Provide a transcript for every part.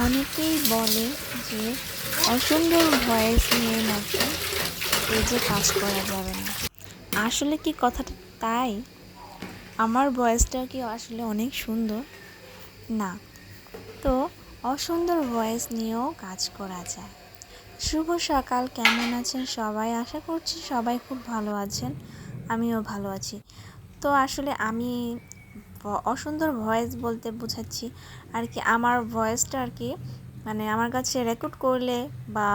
অনেকেই বলে যে অসুন্দর ভয়েস নিয়ে নাকি পেজে কাজ করা যাবে না। আসলে কি কথাটা তাই? আমার ভয়েসটা কি আসলে অনেক সুন্দর? না। তো অসুন্দর ভয়েস নিয়েও কাজ করা যায়। শুভ সকাল, কেমন আছেন সবাই? আশা করছি সবাই খুব ভালো আছেন। আমিও ভালো আছি। তো আসলে আমি অসুন্দর ভয়েস বলতে বোঝাচ্ছি আর কি আমার ভয়েসটা আর কি মানে আমার কাছে রেকর্ড করলে বা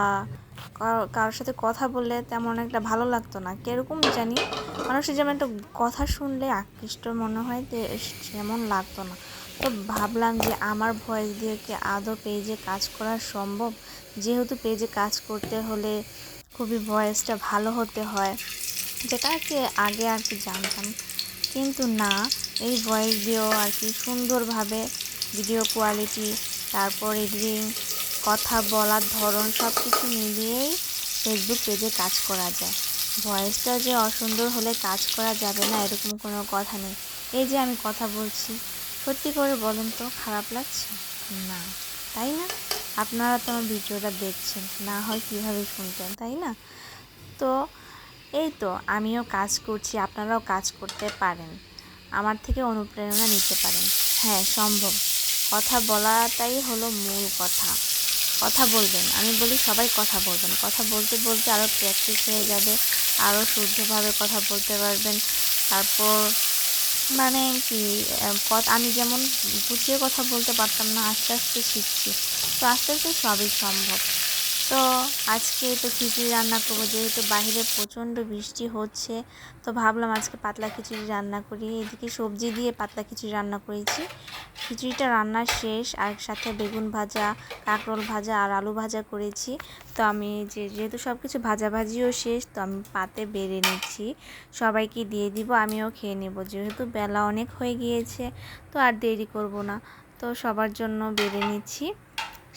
কারোর সাথে কথা বললে তেমন একটা ভালো লাগতো না, কীরকম জানি মানুষের যেমন একটা কথা শুনলে আকৃষ্ট মনে হয় তেমন লাগতো না। তো ভাবলাম যে আমার ভয়েস দিয়ে কি আদৌ পেজে কাজ করা সম্ভব, যেহেতু পেজে কাজ করতে হলে খুবই ভয়েসটা ভালো হতে হয়, যেটা আর কি আগে আর কি জানতাম, কিন্তু না, এই ভয়েস দিয়েও আর কি সুন্দরভাবে ভিডিও কোয়ালিটি, তারপর এডিটিং, কথা বলার ধরন সব কিছু মিলিয়েই ফেসবুক পেজে কাজ করা যায়। ভয়েসটা যে অসুন্দর হলে কাজ করা যাবে না এরকম কোনো কথা নেই। এই যে আমি কথা বলছি, সত্যি করে বলুন তো খারাপ লাগছে? না, তাই না? আপনারা তো আমার ভিডিওটা দেখছেন, না হয় কীভাবে শুনতেন, তাই না? তো এই তো আমিও কাজ করছি, আপনারাও কাজ করতে পারেন, আমার থেকে অনুপ্রেরণা নিতে পারেন। হ্যাঁ, সম্ভব। কথা বলাটাই হলো মূল কথা। কথা বলবেন, আমি বলি সবাই কথা বলবেন, কথা বলতে বলতে আরও প্র্যাকটিস হয়ে যাবে, আরও শুদ্ধভাবে কথা বলতে পারবেন। তারপর মানে কি, আমি যেমন গুছিয়ে কথা বলতে পারতাম না, আস্তে আস্তে শিখছি। তো আস্তে আস্তে সবই সম্ভব। তো আজকে তো খিচুড়ি রান্না করবো, যেহেতু বাইরে প্রচণ্ড বৃষ্টি হচ্ছে, তো ভাবলাম আজকে পাতলা খিচুড়ি রান্না করি। এদিকে সবজি দিয়ে পাতলা খিচুড়ি রান্না করেছি। খিচুড়িটা রান্না শেষ, আর সাথে বেগুন ভাজা, কাঁকরোল ভাজা আর আলু ভাজা করেছি। তো আমি যেহেতু সব কিছু ভাজাভাজিও শেষ, তো আমি পাতে বেড়ে নিচ্ছি, সবাইকে দিয়ে দিব, আমিও খেয়ে নেব। যেহেতু বেলা অনেক হয়ে গিয়েছে, তো আর দেরি করব না, তো সবার জন্য বেড়ে নিচ্ছি,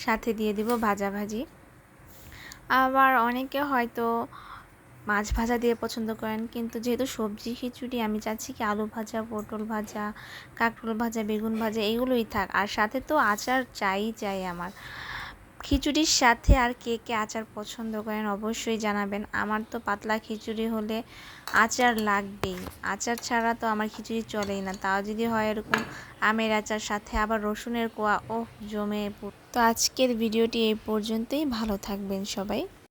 সাথে দিয়ে দিব ভাজাভাজি। আবার অনেকে হয়তো মাছ ভাজা দিয়ে পছন্দ করেন, কিন্তু যেহেতু সবজি খিচুড়ি, আমি চাচ্ছি কি আলু ভাজা, পটল ভাজা, কাঁকরোল ভাজা, বেগুন ভাজা এগুলোই থাক, আর সাথে তো আচার চাই আমার খিচুড়ির সাথে। আর কে কে আচার পছন্দ করেন অবশ্যই জানাবেন। আমার তো পাতলা খিচুড়ি হলে আচার লাগবেই, আচার ছাড়া তো আমার খিচুড়ি চলেই না। তাও যদি হয় এরকম আমের আচার, সাথে আবার রসুনের কোয়া, জমে। তো আজকের ভিডিওটি এই পর্যন্তই, ভালো থাকবেন সবাই।